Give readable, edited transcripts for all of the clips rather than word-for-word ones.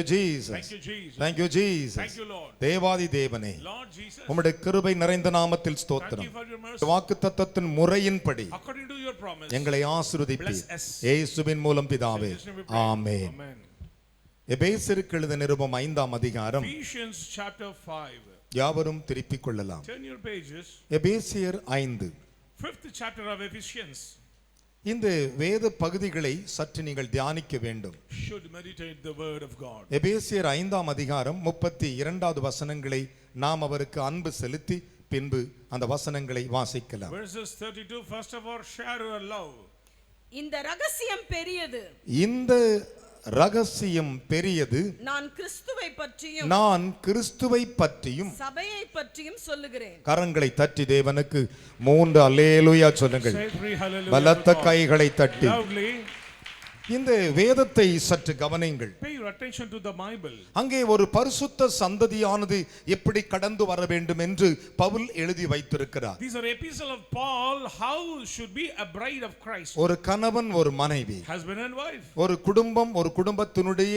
you Jesus. Thank you Jesus. Thank you Jesus. Thank you Lord. தேவாதி தேவனே, Lord Jesus. உம்முடைய கிருபை நிறைந்த நாமத்தில் Thank ஸ்தோத்திரம். you for your mercy. வாக்குத்தத்தத்தின் முறையின்படி According to your promise. எங்களை ஆசீர்வதிப்பீர். Bless us. இயேசுவின் மூலம் பிதாவே. ஆமென். Amen. எபேசியருக்கு எழுதின நிருபம் 5ஆம் அதிகாரம். Ephesians chapter 5. யாவரும் திருப்பிக் கொள்ளலாம். Turn your pages. எபேசியர் 5. 5th chapter of Ephesians. இந்த வேத பகுதிகளை சற்று நீங்கள் தியானிக்க வேண்டும். Should meditate the word of God. எபேசியர் 5ஆம் அதிகாரம் 32வது வசனங்களை நாம் அவருக்கு அன்பு செலுத்தி பின்பு அந்த வசனங்களை வாசிக்கலாம். Verses 32, first of all, share your love. இந்த ரகசியம் பெரியது. இந்த ரகசியம் பெரியது. நான் கிறிஸ்துவை பற்றியும் சபையை பற்றியும் சொல்லுகிறேன். கரங்களை தட்டி தேவனுக்கு 3 அல்லேலூயா சொல்லுங்கள். பலத்த கைகளை தட்டி இந்த வேதத்தை சற்று கவனியுங்கள். Pay your attention to the Bible. அங்கே ஒரு பரிசுத்த சந்ததியானது எப்படி கடந்து வர வேண்டும் என்று பவுல் எழுதி வைத்திருக்கிறார். These are epistle of Paul, how should be a bride of Christ. ஒரு கணவன் ஒரு மனைவி, husband and wife, ஒரு குடும்பம் ஒரு குடும்பத்தினுடைய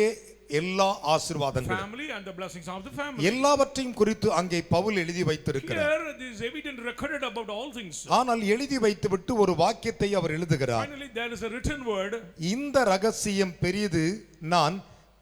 எல்லா ஆசீர்வாதங்கள், family and the blessings of the family, எல்லாவற்றையும் குறித்து அங்கே பவுல் எழுதி வைத்திருக்கிறார். Here it is evident recorded about all things. ஆனால் எழுதி வைத்துவிட்டு ஒரு வாக்கியத்தை அவர் எழுதுகிறார். Finally there is a written word. இந்த ரகசியம் பெரியது, நான்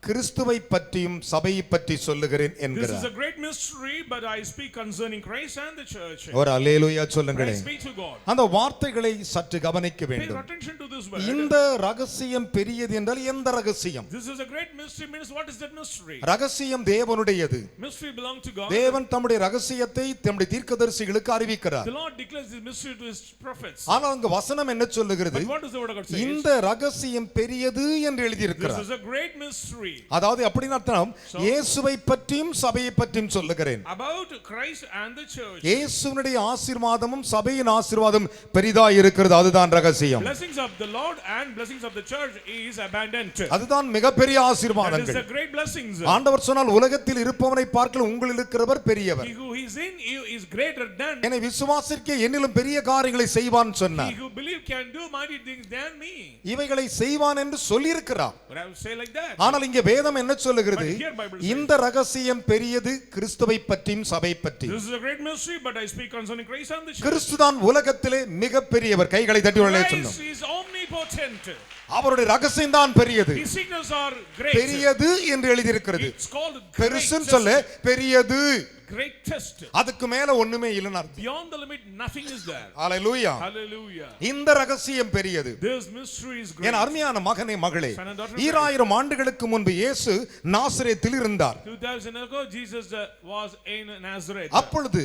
கிறிஸ்துவை பற்றியும் சபையை பற்றி சொல்லுகிறேன் என்கிறார். This is a great mystery, but I speak concerning Christ and the church. ஒரு அல்லேலூயா சொல்லுங்களே. Praise be to God. அந்த வார்த்தைகளை சற்று கவனிக்க வேண்டும். Pay attention to this word. இந்த ரகசியம் பெரியது என்றால் எந்த ரகசியம்? This is a great mystery means what is that mystery? ரகசியம் தேவனுடையது. Mystery belongs to God. தேவன் தம்முடைய ரகசியத்தை தம்முடைய தீர்க்கதரிசிகளுக்கு அறிவிக்கிறார். The Lord declares this mystery to his prophets. ஆனால் அங்க வசனம் என்ன சொல்லுகிறது? But what does the word of God say? இந்த ரகசியம் பெரியது என்று எழுதி இருக்கிறார். This is a great mystery. அதாவது அப்படினா அர்த்தம் இயேசுவை பற்றியும் சபையை பற்றியும் சொல்லுகிறேன். About Christ and the church. இயேசுவினுடைய ஆசீர்வாதமும் சபையின் ஆசீர்வாதம் பெரிதாய் இருக்கிறது, அதுதான் ரகசியம். Blessings of the Lord and blessings of the church is abundant. அதுதான் மிகப்பெரிய ஆசீர்வாதங்கள். That is the great blessings. ஆண்டவர் சொன்னால் உலகத்தில் இருப்பவனை பார்க்கலும் உங்களில் இருக்கிறவர் பெரியவர். He who is in you is greater than. என்னை விசுவாசிக்க என்னிலும் பெரிய காரியங்களை செய்வான் சொன்னார். He who believe can do mighty things than me. இவைகளை செய்வான் என்று சொல்லி இருக்கிறார். But I will say like that. ஆனால் இங்கே வேதம் என்ன சொல்லுகிறது? இந்த ரகசியம் பெரியது, கிறிஸ்துவை பற்றியும் சபை பற்றியும். This is a great mystery, but I speak concerning Christ and the church. கிறிஸ்துதான் உலகத்திலே மிகப்பெரியவர். கைகளை தட்டி உள்ளே சொன்னோம். Christ is omnipotent. அவருடைய ரகசியம் தான் பெரியது. His signals are great. பெரியது என்று எழுதி இருக்கிறது. It's called பெருசுன்னு சொல்ல பெரியது. Greatest. அதுக்கு மேல ஒண்ணுமே இல்லைன்னு அர்த்தம். Beyond the limit nothing is there. Hallelujah. Hallelujah. இந்த ரகசியம் பெரியது. This mystery is great. என் அருமையான மகனே மகளே, 2000 ஆண்டுகளுக்கு முன்பு இயேசு நாசரேத்தில் இருந்தார். 2000 ago Jesus was in Nazareth. அப்பொழுது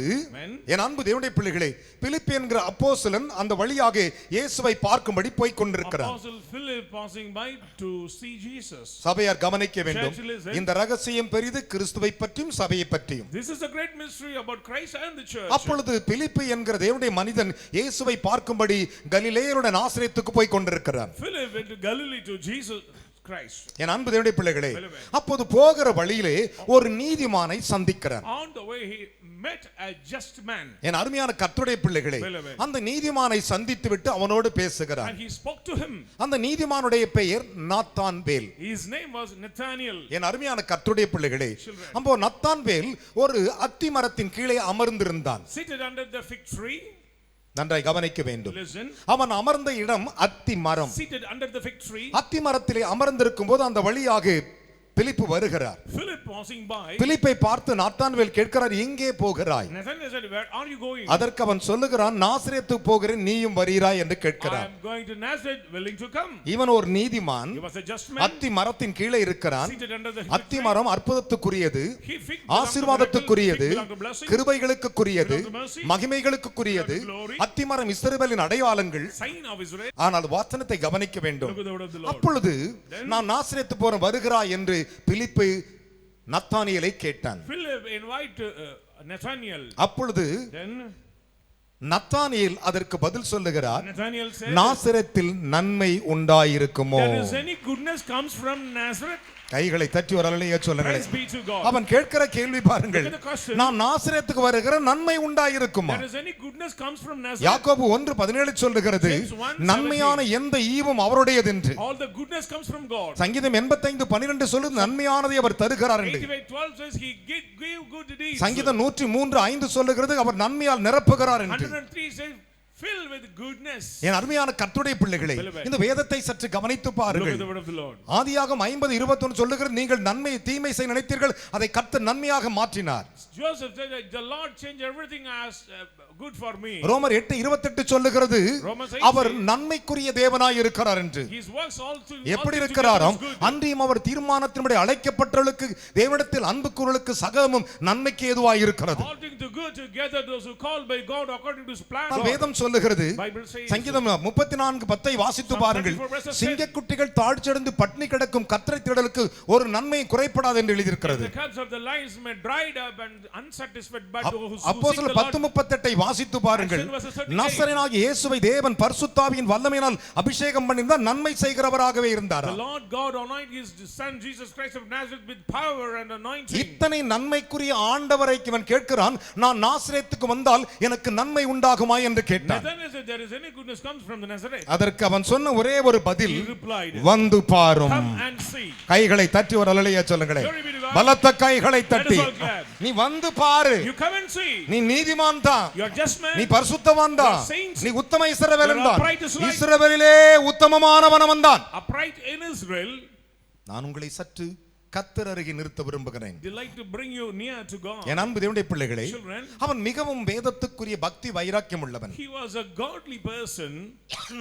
என் அன்பு தேவனுடைய பிள்ளைகளே, பிலிப்பு என்கிற அப்போஸ்தலன் அந்த வழியாக இயேசுவை பார்க்கும்படி போய் கொண்டிருக்கிறார். Apostle Philip passing by to see Jesus. சபையார் கவனிக்க வேண்டும். இந்த ரகசியம் பெரிது, கிறிஸ்துவை பற்றியும் சபையை பற்றியும். This is a great mystery about Christ and the church. அப்பொழுது பிலிப்பு என்கிற தேவனுடைய மனிதன் இயேசுவை பார்க்கும்படி கலிலேயருடைய நாசரேத்துக்கு போய் கொண்டிருக்கிறார். Philip went to Galilee to Jesus Christ. என் அன்பு தேவனுடைய பிள்ளைகளே, அப்போது போகிற வழியிலே ஒரு நீதிமானை சந்திக்கிறார். On the way he met a just man. என் அருமையான கர்த்தருடைய பிள்ளைகளே, அந்த நீதிமானை சந்தித்து விட்டு அவனோடு பேசுகிறார். And he spoke to him. அந்த நீதிமானுடைய பெயர் Nathanael. His name was Nathaniel. என் அருமையான கர்த்தருடைய பிள்ளைகளே, அப்போ நாத்தான்வேல் ஒரு அத்தி மரத்தின் கீழே அமர்ந்திருந்தான். Seated under the fig tree. நன்றாய் கவனிக்க வேண்டும். Listen. அவன் அமர்ந்த இடம் அத்தி மரம். Seated under the fig tree. அத்தி மரத்திலே அமர்ந்திருக்கும் போது அந்த வழியாக பிலிப்பு வருகிறார். Philip passing by. பிலிப்பை பார்த்து நாத்தான்வேல் கேட்கிறார், எங்கே போகிறாய்? Nathanael said, where are you going? அதற்கு அவன் சொல்லுகிறான், நாசரேத்துக்கு போகிறேன், நீயும் வருகிறாய் என்று கேட்கிறான். I am going to Nazareth, willing to come. இவன் ஒரு நீதிமான். He was a just man. அத்தி மரத்தின் கீழே இருக்கிறான். Seated under the அத்தி மரம் அற்புதத்துக்குரியது, He fig ஆசீர்வாதத்துக்குரியது, கிருபைகளுக்குரியது, மகிமைகளுக்குரியது. அத்தி மரம் இஸ்ரவேலின் அடையாளங்கள். Sign of Israel. ஆனால் வாசனத்தை கவனிக்க வேண்டும். Look at the word of the Lord. அப்பொழுது நான் நாசரேத்து போற வருகிறாய் என்று பிலிப்பு நத்தானியேலை கேட்டான். Philip invite Nathanael. அப்பொழுது Then நத்தானியேல் அதற்கு பதில் சொல்லுகிறார், Nathanael said, நாசரேத்தில் நன்மை உண்டாயிருக்குமோ? there is any goodness comes from Nazareth? கைகளை தட்டி ஒரு அல்லேலூயா சொல்லுங்கள். Praise be to God. அவன் கேட்கிற கேள்வி பாருங்கள். Look at the question. நான் நாசரேத்துக்கு வருகிற நன்மை உண்டாயிருக்குமா? There is any goodness comes from Nazareth. யாக்கோபு 1:17 சொல்லுகிறது James 1:17. நன்மையான எந்த ஈவும் அவருடையது என்று. All the goodness comes from God. சங்கீதம் 85:12 சொல்லுது நன்மையானதை அவர் தருகிறார் என்று. 88:12 says he gave good deeds. சங்கீதம் 103:5 சொல்லுகிறது அவர் நன்மையால் நிரப்புகிறார் என்று. 103 says filled with goodness. என் அருமையான கர்த்தருடைய பிள்ளைகளே, இந்த வேதத்தை சற்று கவனித்து Look பாருங்கள். at the word of the Lord. ஆதியாகமம் 50:21 சொல்லுகிறது நீங்கள் நன்மை தீமை செய்ய நினைத்தீர்கள், அதை கர்த்தர் நன்மையாக மாற்றினார். Joseph said the Lord changed everything as good for me. ரோமர் 8:28 சொல்லுகிறது Romans 8 அவர் நன்மைக்குரிய தேவனாய் இருக்கிறார் என்று. His works all to எப்படி இருக்கிறாராம்? அன்றியும் அவர் தீர்மானத்தின்படி அழைக்கப்பட்டவர்களுக்கு தேவனிடத்தில் அன்பு கூறலுக்கு சகலமும் நன்மைக்கு ஏதுவாய் இருக்கிறது. all things to good together those who called by God according to his plan. வேதம் சொல்லுகிறது, Bible says சங்கீதம் 34:10 வாசித்து பாருங்கள், சிங்கக்குட்டிகள் தாழ்ச்சடைந்து பட்டினி கிடக்கும் கர்த்தரை தேடலுக்கு ஒரு நன்மை குறைபடாது என்று எழுதியிருக்கிறது. the cubs of the lions may dried up and unsatisfied but those who அப்போஸ்தலர் 10:38 வாசித்து பாருங்கள், நசரேயனாகிய இயேசுவை தேவன் பரிசுத்தாவியின் வல்லமையினால் அபிஷேகம் பண்ணினார், நன்மை செய்கிறவராகவே இருந்தார். the Lord God anointed his son Jesus Christ of Nazareth with power and anointing. இத்தனை நன்மைக்குரிய ஆண்டவரை இவன் கேட்கிறான், நான் நாசரேத்துக்கு வந்தால் எனக்கு நன்மை உண்டாகுமா என்று கேட்டான். there is any goodness comes from the Nazareth. அதற்கு அவன் சொன்ன ஒரே ஒரு பதில், He replied, வந்து பாரும். come and see. கைகளை தட்டி ஒரு அல்லேலூயா சொல்லுங்களேன். Glory be to God. பலத்த கைகளை தட்டி Let us all clap. நீ வந்து பாரு. You come and see. நீ நீதிமான் தான், You are just man. நீ பரிசுத்தவான் தான், You are saints. நீ உத்தம இஸ்ரவேலன் You are தான், upright as light. இஸ்ரவேலிலே உத்தமமானவன் தான். Upright in Israel. நான் உங்களை சற்று கர்த்தர் அருகே நிறுத்த விரும்புகிறேன். Delight to bring you near to God. என் அன்பு தேவனுடைய பிள்ளைகளே, Children, அவன் மிகவும் வேதத்துக்குரிய பக்தி வைராக்கியம் உள்ளவன். he was a godly person.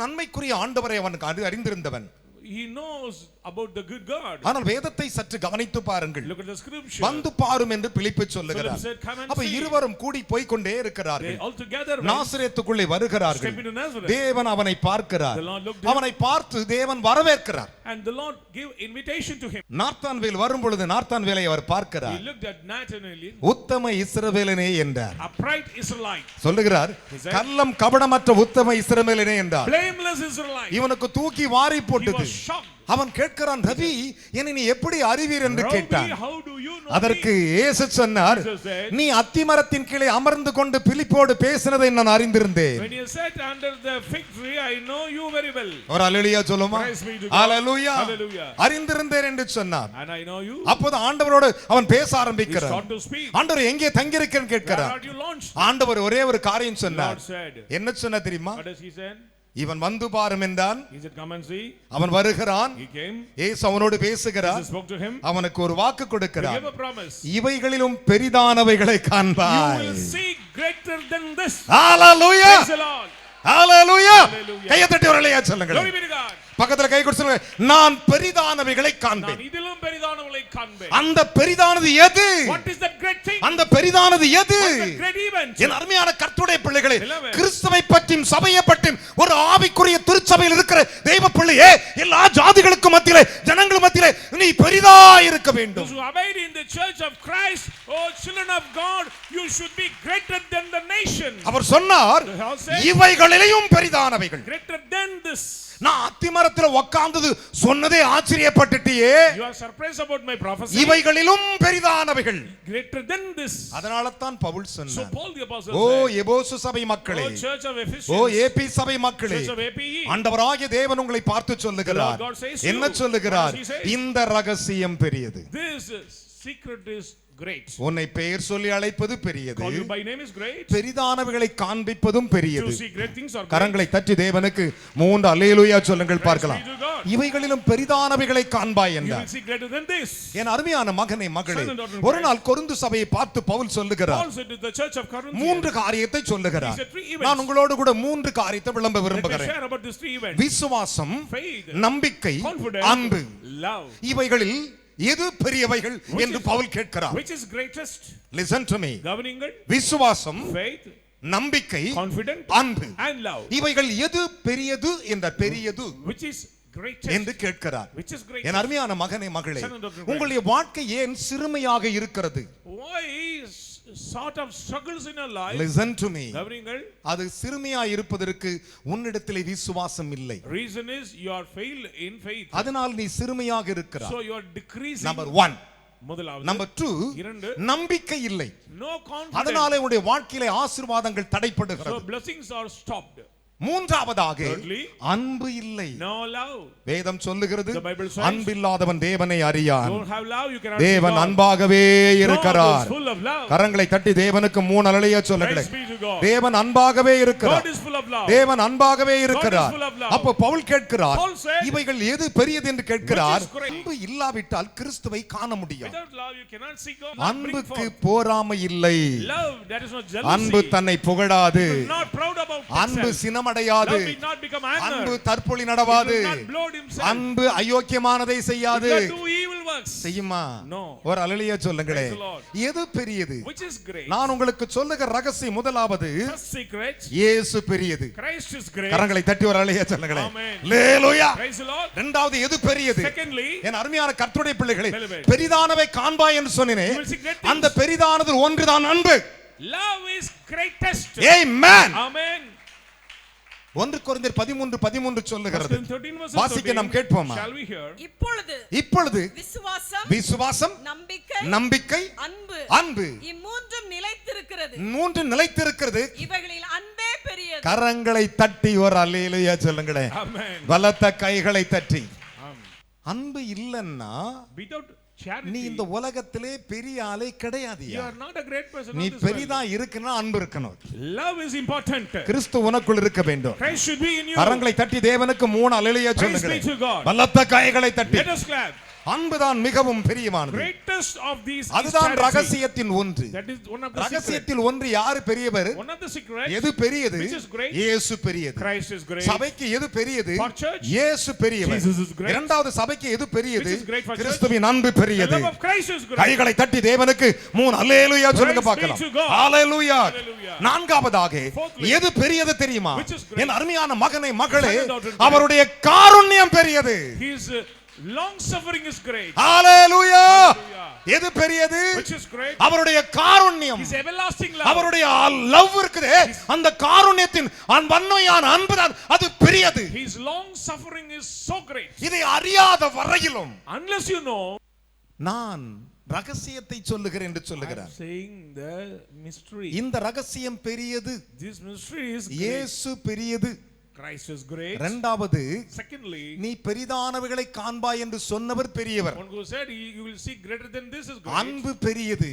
நன்மைக்குரிய ஆண்டவரை அவன் அறிந்திருந்தவன். He knows about the good God. ஆனால் வேதத்தை சற்று கவனித்து பாருங்கள். Look at the scripture. வந்து பாரும் என்று பிலிப்பு சொல்லுகிறார். Philip said, "Come and அப்ப see." இருவரும் கூடி போய் கொண்டே They இருக்கிறார்கள். all together went, நாசரேத்துக்குள்ளே வருகிறார்கள். step into Nazareth. தேவன் அவனை பார்க்கிறார். The Lord looked at him. அவனை பார்த்து தேவன் வரவேற்கிறார். And the Lord gave invitation to him. Nathanael வரும் பொழுது நாத்தான்வேலை அவர் He பார்க்கிறார். looked at Nathanael, உத்தம இஸ்ரவேலனே என்றார். upright Israelite, சொல்லுகிறார், He said, கள்ளம் கபடமற்ற உத்தம இஸ்ரவேலனே என்றார். blameless Israelite. இவனுக்கு தூக்கி வாரி He போட்டது. was shocked. அவன் கேட்கிறான், ரவி என்னை நீ எப்படி அறிவீர் என்று கேட்டான். Rabbi, how do you know அதற்கு me? இயேசு சொன்னார், Jesus said, நீ அத்திமரத்தின் கீழே அமர்ந்து கொண்டு பிலிப்போடு பேசினதை நான் அறிந்திருந்தேன். when you sat under the fig tree, I know you very well. ஒரு அல்லேலூயா சொல்லுமா? Praise be to God. Hallelujah. Hallelujah. அறிந்திருந்தேன் என்று சொன்னார். And I know you. அப்போது ஆண்டவரோடு அவன் பேச He ஆரம்பிக்கிறார். started to speak. ஆண்டவர் எங்கே தங்கியிருக்கிறேன்னு Where கேட்கிறார். are you launched? ஆண்டவர் ஒரே ஒரு காரியம் The சொன்னார். Lord said, என்ன சொன்ன தெரியுமா? what does he say? இவன் வந்து பாரும் என்றான். He said, come and see. அவன் வருகிறான். He came. இயேசு அவனோடு பேசுகிறார். Jesus spoke to him. அவனுக்கு ஒரு வாக்கு He கொடுக்கிறார். gave a promise. இவைகளிலும் பெரிதானவைகளை You காண்பாய். will see greater than this. Hallelujah. Praise the Lord. Hallelujah. Hallelujah. கையை தட்டி ஒரு அல்லேலூயா சொல்லுங்கள். Glory be to God. பக்கத்துல கை கொடுத்து சொல்லுங்க, நான் பெரிதானவைகளை காண்பேன். நான் இதிலும் பெரிதானவளை காண்பேன். அந்த பெரிதானது எது? What is that great thing? அந்த பெரிதானது எது? What is that great event? என் அருமையான கர்த்தருடைய பிள்ளைகளே, Beloved. கிறிஸ்துவை பற்றியும் சபையை பற்றியும் ஒரு ஆவிக்குரிய திருச்சபையில் இருக்கிற தெய்வ பிள்ளையே, எல்லா ஜாதிகளுக்கும் மத்தியிலே ஜனங்கள் மத்தியிலே நீ பெரிதாய் இருக்க வேண்டும். Those who abide in the church of Christ, oh children of God, you should be greater than the nation. அவர் சொன்னார், The Lord said, இவைகளிலும் பெரிதானவைகள். greater than this. நான் அத்திமரத்தில் உட்கார்ந்தது சொன்னதே ஆச்சரியப்பட்டுட்டியே. You are surprised about my prophecy. இவைகளிலும் பெரிதானவைகள். Greater than this. அதனால தான் Pavul So சொன்னார், Paul the apostle O said, எபேசு சபை மக்களே, oh church of Ephesus, ஓ ஏபி சபை மக்களே, church of A.P.E, ஆண்டவராகிய தேவன் உங்களை பார்த்து சொல்லுகிறார். The Lord God says to என்ன you. சொல்லுகிறார்? What does he say? இந்த ரகசியம் பெரியது. this secret is great. உன்னை பெயர் சொல்லி அழைப்பது பெரியது, Call you by name is great. பெரிதானவைகளை காண்பிப்பதும் To பெரியது. see great things are great. கரங்களை தட்டி தேவனுக்கு 3 அல்லேலூயா சொல்லுங்கள் பார்க்கலாம். Praise be to God. இவைகளிலும் பெரிதானவைகளை காண்பாய் You என்றார். will see greater than this. என் அருமையான மகனே மகளே, Son and daughter in ஒரு நாள் கொரிந்து சபையை பார்த்து பவுல் சொல்லுகிறார், Paul said to the church of Corinth, 3 காரியத்தை சொல்லுகிறார். He said 3 events. நான் உங்களோடு கூட 3 காரியத்தை விளம்ப let me விரும்புகிறேன். share about these 3 events. விசுவாசம், Faith, நம்பிக்கை, confidence, அன்பு. love. இவைகளில் எது பெரியவைகள் என்று பவுல் கேட்கிறார். Which is greatest? Listen to me. கவனிங்கள். விசுவாசம், Faith, நம்பிக்கை, confidence, அன்பு. and love. இவைகள் எது பெரியது என்ற பெரியது Which is greatest? என்று கேட்கிறார். Which is greatest? என் அருமையான மகனே மகளே, Son and daughter in உங்களுடைய வாழ்க்கை ஏன் சிறுமையாக இருக்கிறது? Why is sort of struggles in your life, listen to me, கவனிங்கள், அது சிறுமையாய் இருப்பதற்கு உன்னிடத்திலே விசுவாசம் இல்லை. reason is you are failed in faith, அதனால் நீ சிறுமையாக இருக்கிறாய். so you are decreasing. Number 1. முதலாவது. Number 2, இரண்டு, நம்பிக்கை இல்லை. no confidence, அதனாலே உன்னுடைய வாழ்க்கையிலே ஆசீர்வாதங்கள் so தடைப்படுகிறது. blessings are stopped. மூன்றாவதாக Thirdly, அன்பு இல்லை. no love. வேதம் சொல்லுகிறது, The Bible says, அன்பில்லாதவன் தேவனை அறியான். Don't have love, you cannot தேவன் see God. அன்பாகவே God இருக்கிறார். is full of love. கரங்களை தட்டி தேவனுக்கு 3 அல்லேலூயா சொல்லுங்களேன். Praise be to God. தேவன் அன்பாகவே God இருக்கிறார். is full of love. தேவன் அன்பாகவே இருக்கிறார். full of love. அப்போ பவுல் கேட்கிறார், Paul said, இவைகள் எது பெரியது என்று கேட்கிறார். which is great? அன்பு இல்லாவிட்டால் கிறிஸ்துவை காண முடியாது. Without love, you cannot see God. அன்புக்கு போராமை இல்லை. Love, that is not jealousy. அன்பு தன்னை புகழாது. Not proud about அன்பு itself. சினமடையாது. Love will not become anger. அன்பு தற்பொழி நடவாது. It will not bloat himself. அன்பு அயோக்கியமானதை செய்யாது. It will not do evil works. செய்யுமா? No. ஒரு அல்லேலூயா சொல்லுங்களே. Praise the Lord. எது பெரியது? Which is great? நான் உங்களுக்கு சொல்லுகிற ரகசியம் முதலாவது, First secret, இயேசு பெரியது. Christ is great. கரங்களை தட்டி ஒரு அல்லேலூயா சொல்லுங்களே. Amen. Hallelujah. Praise the Lord. இரண்டாவது எது பெரியது? Secondly, என் அருமையான கர்த்தருடைய பிள்ளைகளே, Beloved. பெரிதானவை காண்பாய் என்று சொன்னேனே, you will see great things. அந்த பெரிதானது ஒன்றுதான் அன்பு. Love is greatest. Amen. Amen. 1 கொரிந்தியர் 13:13 சொல்லுகிறது. 13 verse வாசிக்க நாம் 13. கேட்போமா? Shall we hear? இப்பொழுது விசுவாசம், விசுவாசம், நம்பிக்கை, அன்பு, அன்பு இம்மூன்றும் நிலைத்திருக்கிறது. 3 நிலைத்திருக்கிறது. இவைகளில் அன்பே பெரியது. கரங்களை தட்டி ஒரு அல்லேலூயா சொல்லுங்களேன். Amen. பலத்த கைகளை தட்டி. Amen. அன்பு இல்லன்னா Without நீ charity, இந்த உலகத்திலே பெரிய ஆளே you கிடையாதுயா. are not a great person. நீ on this world. பெரிதா இருக்குன்னா அன்பு இருக்கணும். Love is important. கிறிஸ்து உனக்குள் இருக்க வேண்டும். Christ should be in you. கரங்களை தட்டி தேவனுக்கு 3 அல்லேலூயா Praise be சொல்லுங்களேன். to God. பலத்த கைகளை தட்டி. Let us clap. அன்புதான் மிகவும் பெரியமானது. Greatest of these is அதுதான் charity. ரகசியத்தின் ஒன்று. That is one of the secrets. ரகசியத்தில் ஒன்று யாரு பெரியவர்? One of the secrets. எது பெரியது? Which is great? இயேசு பெரியது. Christ is great. சபைக்கு எது பெரியது? For church, இயேசு பெரியவர். Jesus is great. இரண்டாவது சபைக்கு எது பெரியது? Which is great for church? கிறிஸ்துவின் அன்பு The பெரியது. love of Christ is great. கைகளை தட்டி தேவனுக்கு 3 அல்லேலூயா சொல்லுங்க Praise பார்க்கலாம். be to God. Hallelujah. Hallelujah. நான்காவதாக Fourthly, எது பெரியது தெரியுமா? which is great? என் அருமையான மகனே மகளே, Son and daughter, அவருடைய காருண்யம் பெரியது. His long suffering is great. Hallelujah. Hallelujah. எது பெரியது? Which is great? அவருடைய காருண்யம், His everlasting love. அவருடைய லவ் இருக்குதே, அந்த காருண்யத்தின் வன்மையான அன்புதான் அது பெரியது. His long suffering is so great. இதை அறியாத வரையிலும் Unless you know, நான் ரகசியத்தை சொல்லுகிறேன் என்று I'm சொல்லுகிறார். saying the mystery. இந்த ரகசியம் பெரியது. This mystery is great. இயேசு பெரியது. Christ is great. இரண்டாவது, Secondly, நீ பெரிதானவைகளை காண்பாய் என்று சொன்னவர் பெரியவர். one who said you will see greater than this is great. அன்பு பெரியது.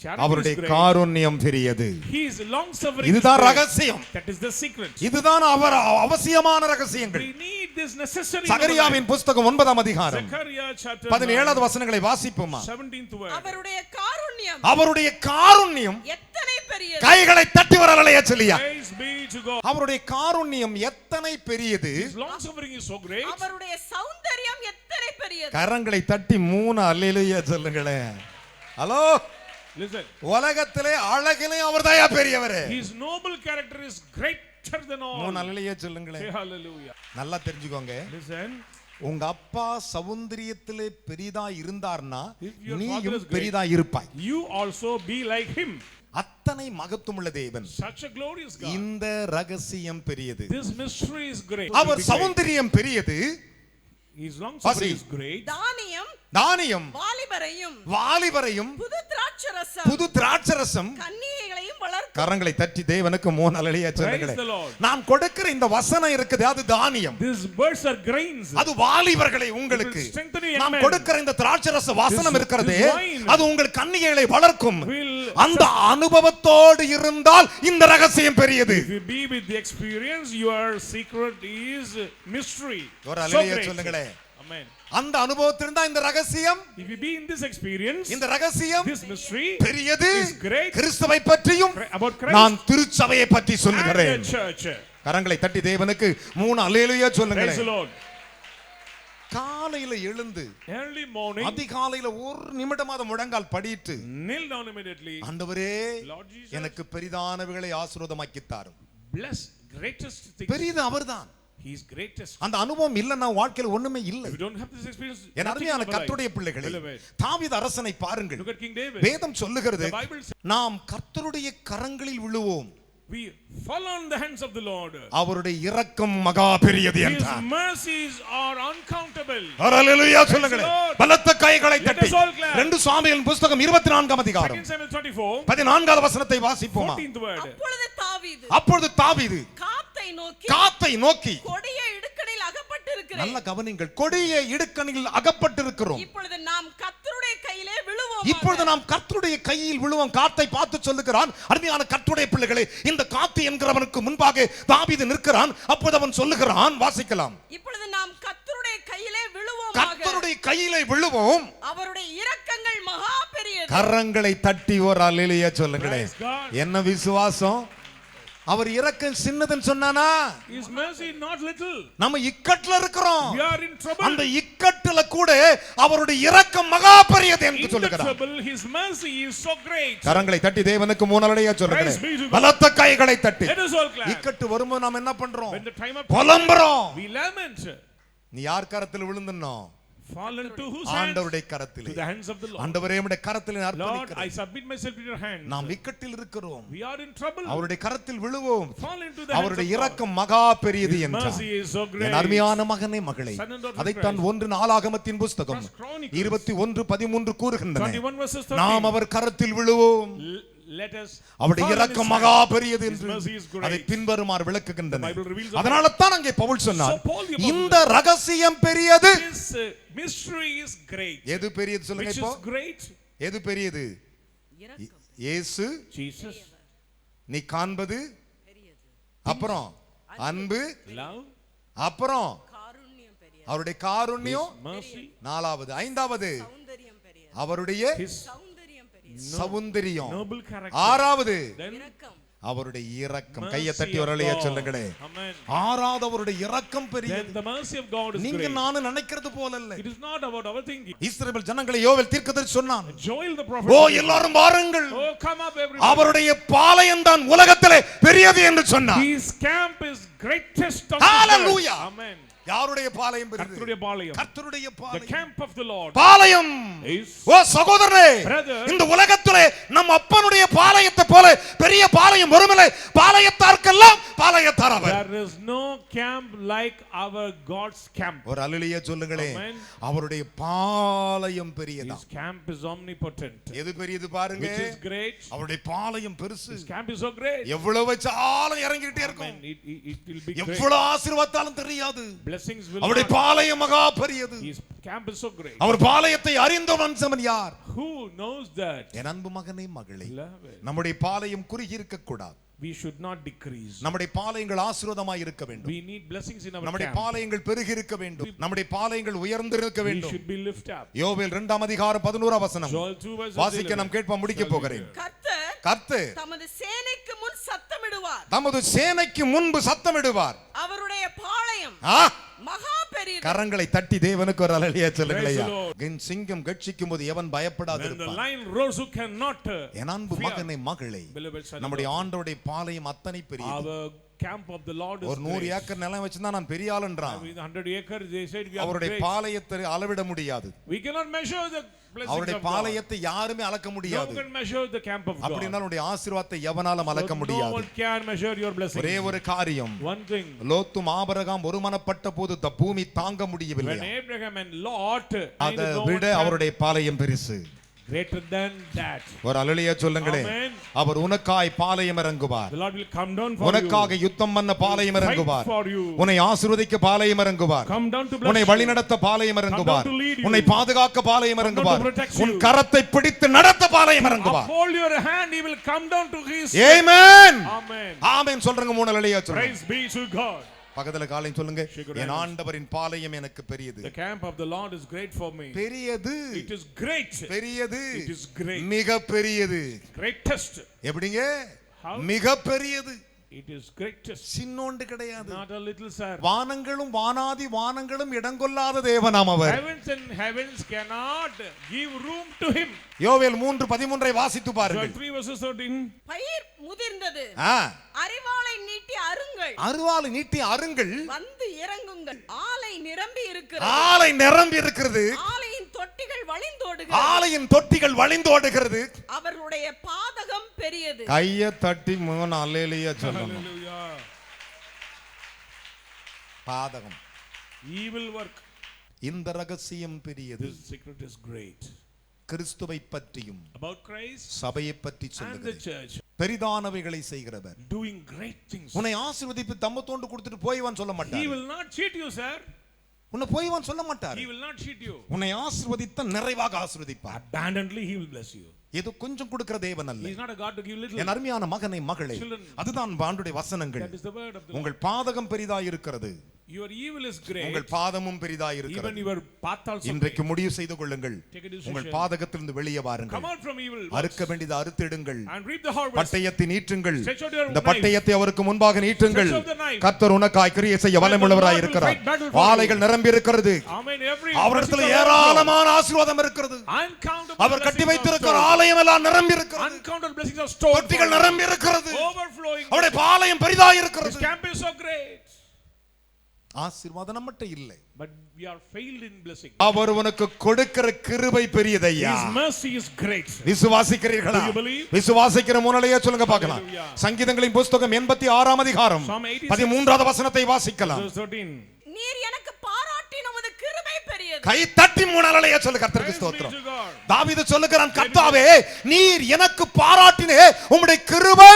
Charity அவருடைய is great. காருண்யம் பெரியது. His long suffering இதுதான் is great. ரகசியம். That is the secret. இதுதான் அவர் அவசியமான ரகசியங்கள். We need this necessary. சகரியாவின் புத்தகம் 9ஆம் அதிகாரம் Zechariah chapter 17வது வசனங்களை வாசிப்போமா? 17th word. அவருடைய காருண்யம் அவருடைய காருண்யம் எத்தனை பெரியது. கைகளை தட்டி வரலையா சொல்லியா? Praise be to God. அவருடைய காருண்யம் எத்தனை பெரியது. His long suffering is so great. அவருடைய சௌந்தரியம் எத்தனை பெரியது. கரங்களை தட்டி 3 அல்லேலூயா சொல்லுங்களேன். Hello, Listen. உலகத்திலே அழகிலே அவர்தாயா பெரியவரே. His noble character is greater than all. 3 அல்லேலூயா சொல்லுங்களேன். Say hallelujah. நல்லா தெரிஞ்சுக்கோங்க. Listen. உங்க அப்பா சௌந்தரியத்திலே பெரிதா இருந்தார்னா If your father நீயும் is great, பெரிதா இருப்பாய். You also be like him. அத்தனை மகத்துவமுள்ள தேவன். Such a glorious God. இந்த ரகசியம் பெரியது. This mystery is great. அவர் சௌந்தரியம் பெரியது. His long suffering is great. தானியம் வாலிபரையும் புது திராட்சரசம் கன்னிகைகளையும் வளர்க்கும். கரங்களை தட்டி தேவனுக்கு 3 அல்லேலூயா சொல்லுங்களேன். நான் கொடுக்கிற இந்த வசனம் இருக்குது, அது தானியம். These birds are grains. அது வாலிபர்களை உங்களுக்கு. நான் கொடுக்கிற இந்த திராட்சரச வாசனம் இருக்கிறதே, அது உங்கள் கன்னிகைகளை வளர்க்கும். அந்த அனுபவத்தோடு இருந்தால் இந்த ரகசியம் பெரியது. If you be with the experience, your secret is mystery. ஒரு அல்லேலூயா சொல்லுங்களேன். Amen. அந்த அனுபவத்தில் தான் இந்த ரகசியம். If you be in this experience, இந்த ரகசியம் this mystery பெரியது. is great. கிறிஸ்துவை பற்றியும் About Christ, நான் திருச்சபையை பற்றி சொல்லுகிறேன். and the church. கரங்களை தட்டி தேவனுக்கு 3 அல்லேலூயா Praise the சொல்லுங்களேன். Lord. காலையில எழுந்து Early morning, அதிகாலையில ஒரு நிமிடமாவது முழங்கால் படிட்டு, kneel down immediately. ஆண்டவரே Lord Jesus, எனக்கு பெரிதானவைகளை ஆசீர்வாதமாக்கி தாரும். bless greatest things. பெரியது அவர்தான். He is greatest. அந்த அனுபவம் இல்லன்னா வாழ்க்கையில ஒண்ணுமே இல்ல. If you don't have this experience, என் அருமையான கர்த்தருடைய பிள்ளைகளே, தாவீது அரசனை பாருங்கள். look at King David. வேதம் சொல்லுகிறது, The Bible says, நாம் கர்த்தருடைய கரங்களில் விழுவோம். we fall on the hands of the Lord. அவருடைய இரக்கம் மகா பெரியது His என்றார். mercies are uncountable. ஹalleluya சொல்லுங்க. பலத்த கைகளை Let தட்டி us all clap. 2 சாமுவேல் புத்தகம் 24ஆம் அதிகாரம் 2 Samuel 24 14வது வசனத்தை வாசிப்போமா? 14th word. அப்பொழுது தாவீது காத்தை நோக்கி கொடிய இடுக்கணில் அகப்பட்டிருக்கிறேன். நல்ல கவனிங்கள், கொடிய இடுக்கணில் அகப்பட்டிருக்கிறோம். இப்பொழுது நாம் கர்த்தருடைய கையிலே விழுவோம். இப்பொழுது நாம் கர்த்தருடைய கையில் விழுவோம். காத்தை பார்த்து சொல்லுகிறான். அருமையான கர்த்தருடைய பிள்ளைகளே, இந்த காத்து என்கிறவனுக்கு முன்பாக தாவீது நிற்கிறான். அப்பொழுது அவன் சொல்லுகிறான், வாசிக்கலாம். இப்பொழுது நாம் கர்த்தருடைய கையிலே விழுவோம். கர்த்தருடைய கையிலே விழுவோம். அவருடைய இரக்கங்கள் மகா பெரியது. கரங்களை தட்டி ஒரு அல்லேலூயா சொல்லுங்களேன். என்ன விசுவாசம்! அவர் இரக்கம் சின்னதுன்னு சொன்னானா? His mercy not little. நம்ம இக்கட்ல இருக்கிறோம். We are in trouble. அந்த இக்கட்டுல கூட அவருடைய இரக்கம் மகா பெரியது என்று சொல்லுகிறார். His mercy is so great. கரங்களை தட்டி தேவனுக்கு மூணலடையா சொல்லுங்களேன். பலத்த கைகளை தட்டி. இக்கட்டு வரும்போது நாம் என்ன பண்றோம்? புலம்புறோம். We lament. நீ யார் கரத்தில் விழுந்தனோ? Fall into whose hands? ஆண்டவருடைய கரத்திலே. To the hands of the Lord. ஆண்டவரே உம்முடைய கரத்திலே அர்ப்பணிக்கிறேன். Lord, I submit myself to your hands. நாம் இக்கட்டில் இருக்கிறோம். We are in trouble. அவருடைய கரத்தில் விழுவோம். Fall into the hands அவருடைய of God. இரக்கம் மகா பெரியது என்றார். Mercy is so great. என் அருமையான மகனே மகளே, அதைத்தான் 1 நாளாகமத்தின் புத்தகம் 21:13 கூறுகின்றன. நாம் அவர் கரத்தில் விழுவோம். Let us அவருடைய இரக்கம் மகா பெரியது என்று அதை பின்வருமாறு விளக்குகின்றன. அதனால தான் அங்கே பவுல் சொன்னார், இந்த ரகசியம் பெரியது. This mystery is great. எது பெரியது சொல்லுங்க இப்போ? எது பெரியது? இயேசு, Jesus, நீ காண்பது, அப்புறம் அன்பு, love, அப்புறம் காருண்யம் பெரியது. அவருடைய காருண்யம், mercy, 4வது, 5வது சௌந்தரியம் பெரியது. அவருடைய சௌந்தரியம் பெரியது. சௌந்தரியம், noble character, 6வது இரக்கம், அவருடைய இரக்கம். கையை தட்டி வரலையா சொல்லுங்களே. Amen. 6வது அவருடைய இரக்கம் பெரியது. Then the mercy of God is நீங்க great. நானும் நினைக்கிறது போல இல்ல. It is not about our thinking. இஸ்ரவேல் ஜனங்களை யோவேல் தீர்க்கதரிசி சொன்னான், Joel the prophet, ஓ எல்லாரும் வாருங்கள், oh come up everyone. அவருடைய பாளையம் தான் உலகத்திலே பெரியது என்று சொன்னார். His camp is greatest on Hallelujah. earth. Amen. யாருடைய பாளையம் பெரியது? கர்த்தருடைய பாளையம். கர்த்தருடைய The Palayam. camp of the Lord Palayam. is, ஓ சகோதரனே, brother, இந்த உலகத்திலே நம் அப்பனுடைய பாளையத்தை போல பெரிய பாளையம் ஒருமில்லை. பாளையத்தார்க்கெல்லாம் பாளையத்தார் அவர். there is no camp like our God's camp. ஒரு அல்லேலூயா சொல்லுங்களே. Amen. அவருடைய பாளையம் பெரியதா. His camp is omnipotent. எது பெரியது பாருங்க. Which is great. அவருடைய பாளையம் பெருசு. His camp is so great. எவ்வளவு வச்சாலும் இறங்கிட்டே இருக்கும். Amen. It will be great. எவ்வளவு ஆசீர்வாதத்தாலும் தெரியாது. Blessings will அவருடைய not. பாளையம் மகா பெரியது. His camp is so great. அவர் பாளையத்தை அறிந்தவன் யார்? Who knows that? என் அன்பு மகனே மகளே, Beloved, நம்முடைய பாளையம் குறுகி இருக்க கூடாது. we should not decrease. நம்முடைய பாளையங்கள் ஆசீர்வாதமாய் இருக்க வேண்டும். We need blessings in our நம்முடைய camp. பாளையங்கள் பெருகி இருக்க வேண்டும். நம்முடைய பாளையங்கள் உயர்ந்து இருக்க We வேண்டும். should be lifted up. யோவேல் 2 அதிகாரம் 11 வசனம் Joel 2 verse வாசிக்க நாம் கேட்போம், முடிக்க போகிறேன். கர்த்தர் தமது சேனைக்கு முன் சத்தமிடுவார். தமது சேனைக்கு முன்பு சத்தமிடுவார். அவருடைய பாளையம் மகா பெரியது. கரங்களை தட்டி தேவனுக்கு ஒரு அல்லேலூயா சொல்லுங்களையா. சிங்கம் கர்ஜிக்கும் போது எவன் பயப்படாது இருப்பான். The lion roars who cannot. என் அன்பு மகனே மகளே, நம்முடைய ஆண்டவருடைய பாளையம் அத்தனை பெரியது. Our camp of the Lord is ஒரு 100 ஏக்கர் நிலம் வச்சிருந்தா நான் பெரிய ஆளுன்றான். 100 acres they said we are அவருடைய great. பாளையத்தை அளவிட முடியாது. We cannot measure the blessings அவருடைய of God. பாளையத்தை யாருமே அளக்க முடியாது. No one can measure the camp of God. அப்படினா உடைய ஆசீர்வாதத்தை எவனாலும் அளக்க முடியாது. No one can measure your blessings. ஒரே ஒரு காரியம், one thing, லோத்தும் ஆபிரகாம் ஒருமனப்பட்ட போது இந்த பூமி தாங்க முடியவில்லை. when Abraham and Lot, அதை விட அவருடைய பாளையம் பெருசு. greater than that. ஒரு அல்லேலூயா சொல்லுங்களே. அவர் உனக்காய் பாளையம் இறங்குவார். The Lord will come down for you. உனக்காக யுத்தம் பண்ண பாளையம் இறங்குவார். உன்னை ஆசீர்வதிக்க பாளையம் இறங்குவார். come down to bless உன்னை you. வழிநடத்த பாளையம் இறங்குவார். Come down to lead you. உன்னை பாதுகாக்க பாளையம் இறங்குவார். Come down to protect you. உன் கரத்தை பிடித்து நடத்த பாளையம் இறங்குவார். hold your hand, he will come down to his. Amen. Amen. ஆமென் சொல்றங்க மூணு அல்லேலூயா சொல்லுங்க. praise be to God. பக்கத்துல காலையும் சொல்லுங்க, என் ஆண்டவரின் பாளையம் எனக்கு பெரியது. The camp of the Lord is great for me. பெரியது. It is great. பெரியது. It is great. மிக பெரியது. greatest. எப்படிங்க? மிக பெரியது. It is greatest. சின்னோண்டு கிடையாது. Not a little, sir. வானங்களும் வானாதி வானங்களும் இடங்கொள்ளாத தேவனாம் அவர். Heavens and heavens cannot give room to him. யோவேல் 3:13 வாசித்து பாருங்கள். 3 verses 13. பயிர் முதிர்ந்தது. அரிவாளை நீட்டி அருங்கள். அரிவாளை நீட்டி அருங்கள். வந்து இறங்குங்கள். ஆலை நிரம்பி இருக்கிறது. ஆலை நிரம்பி இருக்கிறது. ஆலையின் தொட்டிகள் வழிந்தோடுகிறது. ஆலையின் தொட்டிகள் வழிந்தோடுகிறது. அவர்களுடைய பாதகம் பெரியது. கையை தட்டி 3 அல்லேலூயா சொல்லணும். பாதகம், evil work. இந்த ரகசியம் பெரியது. This secret is great. கிறிஸ்துவை பற்றியும் about Christ சபையை பற்றி and the சொல்லுகிறது. church, பெரிதானவைகளை செய்கிறவர் doing great things. உன்னை ஆசீர்வதித்து தம்மத்தோண்டு கொடுத்துட்டு போய்வான் சொல்ல He மாட்டார். will not cheat you, sir. உன்னை போய்வான் சொல்ல மாட்டார். He will not cheat you. உன்னை ஆசீர்வதித்த நிறைவாக ஆசீர்வதிப்பார். Abundantly he will bless you. ஏதோ கொஞ்சம் கொடுக்கிற தேவன் அல்ல. He is not a God to give little. என் அருமையான மகனை மகளே, அதுதான் ஆண்டவருடைய வசனங்கள். That is the word of the Lord. உங்கள் பாதகம் பெரிதாய் இருக்கிறது. Your evil is great. உங்கள் பாதமும் பெரிதாய் இருக்கிறது. Even your path also. இன்றைக்கு முடிவு செய்து கொள்ளுங்கள். உங்கள் பாதகத்திலிருந்து வெளியே வாருங்கள். Come out from evil. அறுக்க வேண்டியது அறுத்திடுங்கள். And reap the harvest. பட்டயத்தை நீட்டுங்கள். Stretch out your இந்த knife. பட்டயத்தை அவருக்கு முன்பாக நீட்டுங்கள். Stretch out the knife. கர்த்தர் உனக்காய் கிரியை செய்ய வல்லமையுள்ளவராய் இருக்கிறார். ஆலைகள் நிரம்பி இருக்கிறது. Amen. Every அவரிடத்தில் ஏராளமான ஆசீர்வாதம் இருக்கிறது. uncountable. அவர் கட்டி வைத்திருக்கிற ஆலயம் எல்லாம் நிரம்பி இருக்கிறது. uncountable blessings are stored. தொட்டிகள் நிரம்பி இருக்கிறது. overflowing. அவருடைய பாளையம் பெரிதாய் இருக்கிறது. His camp is so great. ஆசீர்வாதம் நம்மட்ட இல்லை. But we are failed in blessing. அவர் உனக்கு கொடுக்கிற கிருபை பெரியதையா. His mercy is great. விசுவாசிக்கிறீர்களா? Do you believe? விசுவாசிக்கிற முன்னிலையே சொல்லுங்க பார்க்கலாம். சங்கீதங்களின் புத்தகம் 86ஆம் அதிகாரம் 13வது வசனத்தை வாசிக்கலாம். Verse 13. நீர் எனக்கு பாராட்டின உமது கிருபை பெரியது. கை தட்டி முன்னிலையே சொல்லு. கர்த்தருக்கு ஸ்தோத்திரம். தாவீது சொல்லுகிறான், கர்த்தாவே நீர் எனக்கு பாராட்டினே உம்முடைய கிருபை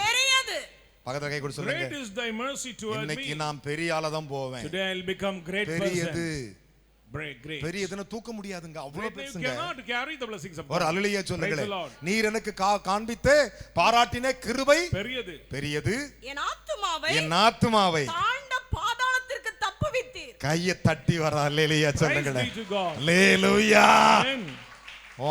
பெரியது. பக்கத்துல கை கொடுத்து சொல்லுங்க. Great is thy mercy toward me. இன்னைக்கு நான் பெரிய ஆளா தான் போவேன். Today I'll become great person. பெரியது. Great. பெரியதுன்னு தூக்க முடியாதுங்க. அவ்வளவு பெருசுங்க. You cannot carry the blessings of God. ஒரு அல்லேலூயா சொல்லுங்களே. நீர் எனக்கு காண்பித்து பாராட்டின கிருபை பெரியது. பெரியது. என் ஆத்துமாவை தாண்ட பாதாளத்திற்கு தப்புவித்தீர். கையை தட்டி வர அல்லேலூயா சொல்லுங்களே. Praise be to God. Hallelujah. Amen.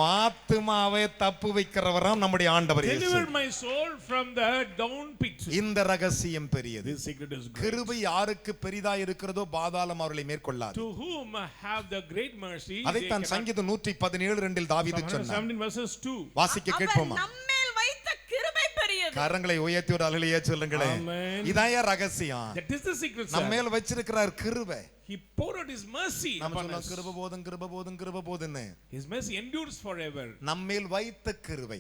ஆத்துமாவை தப்பு வைக்கிறவராம் நம்முடைய ஆண்டவர் இயேசு. Deliver my soul from the down pit. இந்த ரகசியம் பெரியது. This secret is great. கிருபை யாருக்கு பெரிதாய் இருக்கிறதோ பாதாளம் அவர்களை மேற்கொள்ளாது. To whom have the great mercy. அதைத்தான் சங்கீதம் 117:2 தாவீது சொன்னார். 17 verses 2. வாசிக்க கேட்போமா? நம்மேல் வைத்த கிருபை பெரியது. கரங்களை உயர்த்தி ஒரு அல்லேலூயா சொல்லுங்களே. இதான் ரகசியம். That is the secret. நம்மேல் வச்சிருக்கிறார் கிருபை. He poured out his mercy upon us. கிருபை போதுன்னு. His mercy endures forever. நம்மேல் வைத்த கிருபை.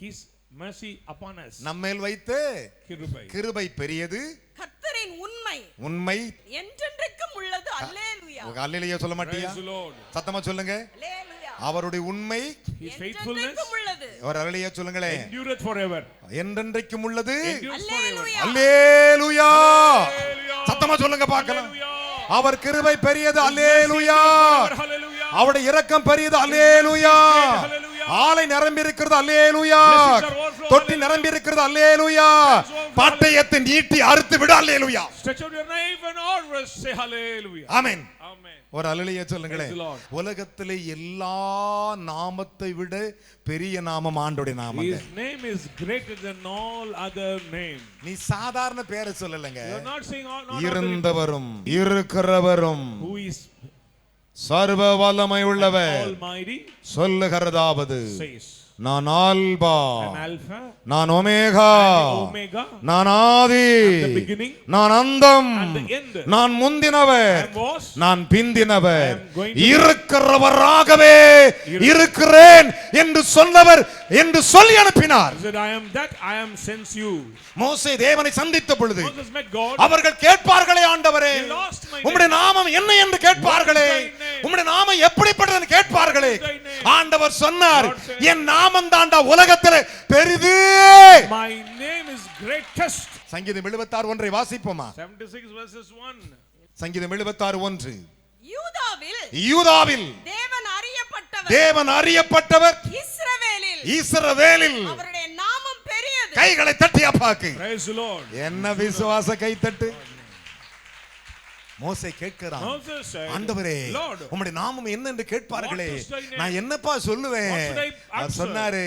His mercy upon us. நம்மேல் வைத்த கிருபை பெரியது. கர்த்தரின் உண்மை என்றென்றைக்கும் உள்ளது. அல்லேலூயா. அல்லேலூயா சொல்ல மாட்டியா? சத்தமா சொல்லுங்க. அல்லேலூயா. அவருடைய உண்மை His faithfulness உள்ளது. ஒரு அல்லேலூயா சொல்லுங்களே. endureth forever. என்றென்றைக்கும் உள்ளது. அல்லேலூயா. அல்லேலூயா. சத்தமா சொல்லுங்க பார்க்கலாம். அவர் கிருபை பெரியது. அல்லேலூயா. அவருடைய இரக்கம் பெரியது. அல்லேலூயா. ஆலை நிரம்பி இருக்கிறது. அல்லேலூயா. தொட்டி நிரம்பி இருக்கிறது. அல்லேலூயா. பட்டயத்தை நீட்டி அறுத்து விடு. அல்லேலூயா. Stretch out your knife and harvest. Say hallelujah. Amen. Amen. ஒரு அல்லேலூயா சொல்லுங்களே. உலகத்திலே எல்லா நாமத்தை விட பெரிய நாமம் ஆண்டவருடைய நாமங்க. His name is greater than all other name. நீ சாதாரண பேரை சொல்லலங்க. You are not saying all. இருந்தவரும் இருக்கிறவரும் who is சர்வ வல்லமை உள்ளவர் almighty சொல்லுகிறதாவது says நான் ஆல்பா, alpha, நான் ஒமேகா, நான் ஆதி, நான் அந்தம், நான் முந்தினவர், நான் பிந்தினவர், இருக்கிறவராகவே இருக்கிறேன் என்று சொன்னவர் என்று சொல்லி அனுப்பினார். மோசே தேவனை சந்தித்த பொழுது அவர்கள் கேட்பார்களே, ஆண்டவரே உம்முடைய நாமம் என்ன என்று கேட்பார்களே, உம்முடைய நாமம் எப்படிப்பட்டது என்று கேட்பார்களே. ஆண்டவர் சொன்னார், என் நாமம் தாண்டா உலகத்திலே பெரிது. My name is greatest. சங்கீதம் 76:1 வாசிப்போமா? 76 verses 1. சங்கீதம் 76:1. யூதாவில் தேவன் அறியப்பட்டவர், இஸ்ரவேலில் அவருடைய நாமம் பெரியது. கைகளை தட்டி அப்பாக்கு. Praise the Lord. என்ன விசுவாச கை தட்டு. மோசே கேட்கிறான், ஆண்டவரே உம்முடைய நாமம் என்ன என்று கேட்பார்களே, நான் என்னப்பா சொல்லுவேன்? அவர் சொன்னாரு,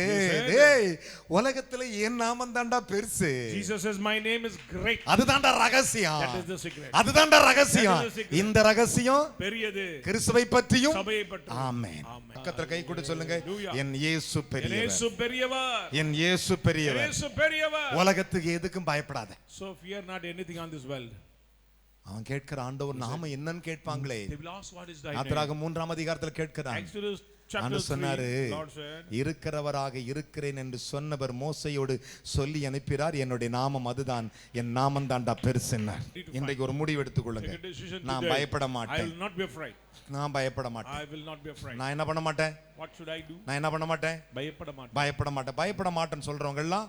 டேய் உலகத்துல என் நாமம் தாண்டா பெருசு. Jesus says my name is great. அதுதான்டா ரகசியம். That is the secret. அதுதான்டா ரகசியம். இந்த ரகசியம் பெரியது. கிறிஸ்துவை பற்றியும் சபையை பற்றியும். ஆமென். பக்கத்துல கை கொடு சொல்லுங்க, என் இயேசு பெரியவர். இயேசு பெரியவர். என் இயேசு பெரியவர். இயேசு பெரியவர். உலகத்துக்கு எதுக்கும் பயப்படாத. So fear not anything on this world. அவன் கேட்கிற ஆண்டவர் நாம என்னன்னு கேட்பாங்களே. They will ask what is thy name. யாத்திராகமம் 3ஆம் அதிகாரத்தில் கேட்கிறான். Exodus chapter ஆண்டவர் 3, சொன்னாரு, Lord said, இருக்கிறவராக இருக்கிறேன் என்று சொன்னவர் மோசையோடு சொல்லி அனுப்பினார். என்னுடைய நாமம் அதுதான், என் நாமம் தான்டா பெருசுன்னார். இன்றைக்கு ஒரு முடிவு எடுத்துக்கொள்ளுங்க. நான் பயப்பட I மாட்டேன். will not be afraid. நான் பயப்பட மாட்டேன். I will not be afraid. நான் என்ன பண்ண மாட்டேன்? What should I do? நான் என்ன பண்ண மாட்டேன்? பயப்பட மாட்டேன். பயப்பட மாட்டேன்னு சொல்றவங்க எல்லாம்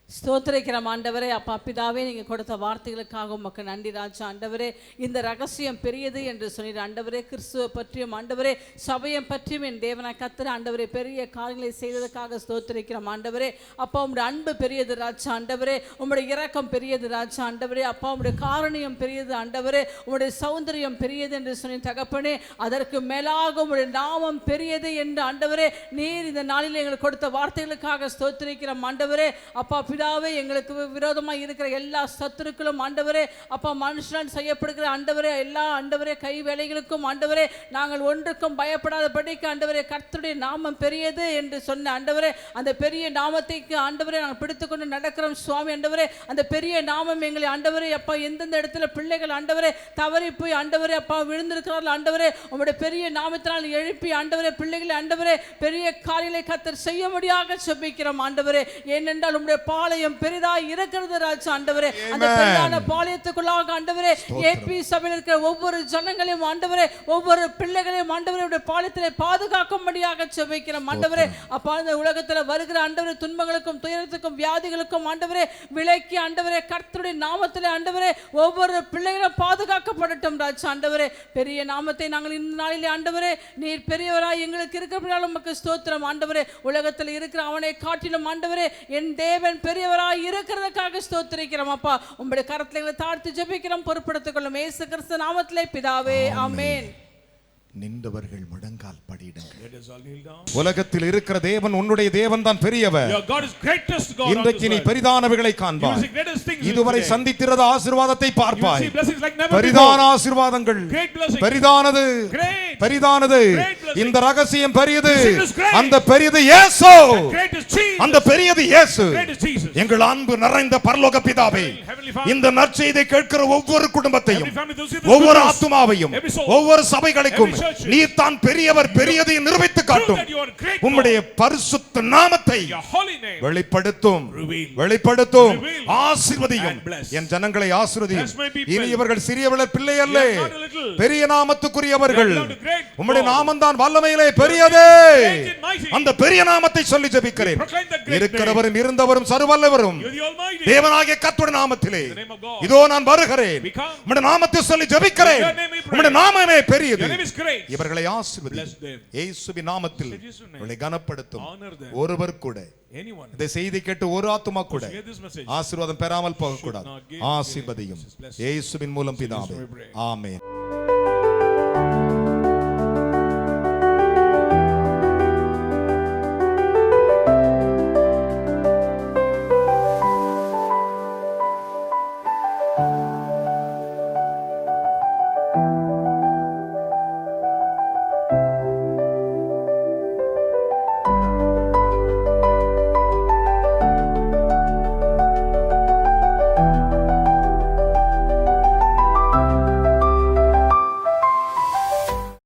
ஸ்தோத்திரிக்கிறோம் ஆண்டவரே. அப்பா பிதாவே, நீங்க கொடுத்த வார்த்தைகளுக்காக உமக்கு நன்றி ராஜா. ஆண்டவரே, இந்த ரகசியம் பெரியது என்று சொன்னீர் ஆண்டவரே. கிறிஸ்துவை பற்றியும் ஆண்டவரே, சபையை பற்றியும் என் தேவனாய் கர்த்தர் ஆண்டவரே பெரிய காரியங்களை செய்ததற்காக ஸ்தோத்திரிக்கிறோம் ஆண்டவரே. அப்பா உம்முடைய அன்பு பெரியது ராஜா ஆண்டவரே. உம்முடைய இரக்கம் பெரியது ராஜா ஆண்டவரே. அப்பா உம்முடைய காரணியம் பெரியது ஆண்டவரே. உம்முடைய சௌந்தரியம் பெரியது என்று சொன்ன தகப்பனே, அதற்கு மேலாக உம்முடைய நாமம் பெரியது என்று ஆண்டவரே நீர் இந்த நாளில் எங்களுக்கு கொடுத்த வார்த்தைகளுக்காக ஸ்தோத்திரிக்கிறோம் ஆண்டவரே. அப்பா பிதாவே, எங்களுக்கு விரோதமாக இருக்கிற எல்லா சத்துருக்களும் ஆண்டவரே, அப்பா மனுஷனால் செய்யப்படுகிற ஆண்டவரே எல்லா ஆண்டவரே கை வேலைகளுக்கும் ஆண்டவரே நாங்கள் ஒன்றுக்கும் பயப்படாதபடிக்கு ஆண்டவரே கர்த்தருடைய நாமம் பெரியது என்று சொன்ன ஆண்டவரே, அந்த பெரிய நாமத்தைக்கு ஆண்டவரே நாங்கள் பிடித்துக்கொண்டு நடக்கிறோம் சுவாமி ஆண்டவரே. அந்த பெரிய நாமம் எங்களை ஆண்டவரே அப்பா எந்தெந்த இடத்துல பிள்ளைகள் ஆண்டவரே தவறி போய் ஆண்டவரே அப்பா விழுந்திருக்கிறார்கள் ஆண்டவரே, உங்களுடைய பெரிய நாமத்தினால் எழுப்பி ஆண்டவரே பிள்ளைகளை ஆண்டவரே பெரிய காரியங்களை கர்த்தர் செய்ய முடியாக செபிக்கிறோம் ஆண்டவரே. ஏனென்றால் உங்களுடைய பாளையம் பெரிதாய் இருக்கிறது ராஜா ஆண்டவரே. அந்த பெரிதான பாளையத்துக்குள்ளாக ஆண்டவரே ஏபி சபையில் இருக்கிற ஒவ்வொரு ஜனங்களையும் ஆண்டவரே ஒவ்வொரு பிள்ளைகளையும் ஆண்டவரே பாளையத்திலே பாதுகாக்கும்படியாக செபிக்கிறோம் ஆண்டவரே. அப்பா இந்த உலகத்தில் வருகிற ஆண்டவரே துன்பங்களுக்கும் துயரத்துக்கும் வியாதிகளுக்கும் ஆண்டவரே விலக்கி ஆண்டவரே கர்த்தருடைய நாமத்திலே ஆண்டவரே ஒவ்வொரு பிள்ளைகளும் பாதுகாக்கப்படட்டும் ராஜா ஆண்டவரே. பெரிய நாமத்தை நாங்கள் இந்த நாளிலே ஆண்டவரே நீர் பெரியவராய் எங்களுக்கு இருக்கிறபடியால் உமக்கு ஸ்தோத்திரம் ஆண்டவரே. உலகத்தில் இருக்கிற அவனை காட்டிலும் ஆண்டவரே என் தேவன் பெரியவராய் இருக்கிறதுக்காக ஸ்தோத்திரிக்கிறோம் அப்பா. உம்முடைய கரத்திலே எங்களை தாழ்த்தி ஜெபிக்கிறோம், பொறுப்படுத்திக் கொள்ளும் இயேசு கிறிஸ்து நாமத்திலே பிதாவே, ஆமென். நின்றவர்கள் முழங்கால் படியிடுங்கள். Let us all kneel down. உலகத்தில் இருக்கிற தேவன் உன்னுடைய தேவன் தான் பெரியவர். Your God is greatest God. இன்றைக்கு நீ பெரிதானவைகளை காண்பாய். இதுவரை சந்தித்திருந்த ஆசீர்வாதத்தை பார்ப்பாய். பெரிதான ஆசீர்வாதங்கள், பெரிதானது பெரிதானது. இந்த ரகசியம் பெரியது. அந்த பெரியது இயேசு. அந்த பெரியது இயேசு. எங்கள் அன்பு நிறைந்த பரலோக பிதாவே, இந்த நற்செய்தியை கேட்கிற ஒவ்வொரு குடும்பத்தையும் ஒவ்வொரு ஆத்துமாவையும் ஒவ்வொரு சபைகளுக்கும் நீர் தான் பெரியவர் பெரியதை நிரூபித்து காட்டும். உம்முடைய பரிசுத்த நாமத்தை வெளிப்படுத்தும் வெளிப்படுத்தும். ஆசீர்வதியும் என் ஜனங்களை ஆசீர்வதியும். இனி இவர்கள் சிறியவர்கள் பிள்ளை அல்ல, பெரிய நாமத்துக்குரியவர்கள். உம்முடைய நாமம் தான் வல்லமையிலே பெரியதே. அந்த பெரிய நாமத்தை சொல்லி ஜெபிக்கிறேன். இருக்கிறவரும் இருந்தவரும் சர்வவல்லவரும் தேவனாகிய கர்த்தருடைய நாமத்திலே இதோ நான் வருகிறேன். உம்முடைய நாமத்தை சொல்லி ஜெபிக்கிறேன். உம்முடைய நாமமே பெரியது. இவர்களை ஆசீர்வதியும் இயேசுவின் நாமத்தில் இவர்களை கனப்படுத்தும். ஒருவர் கூட இந்த செய்தி கேட்டு ஒரு ஆத்துமா கூட ஆசீர்வாதம் பெறாமல் போக கூடாது. ஆசீர்வதியும் இயேசுவின் மூலம் பிதாவே, ஆமென்.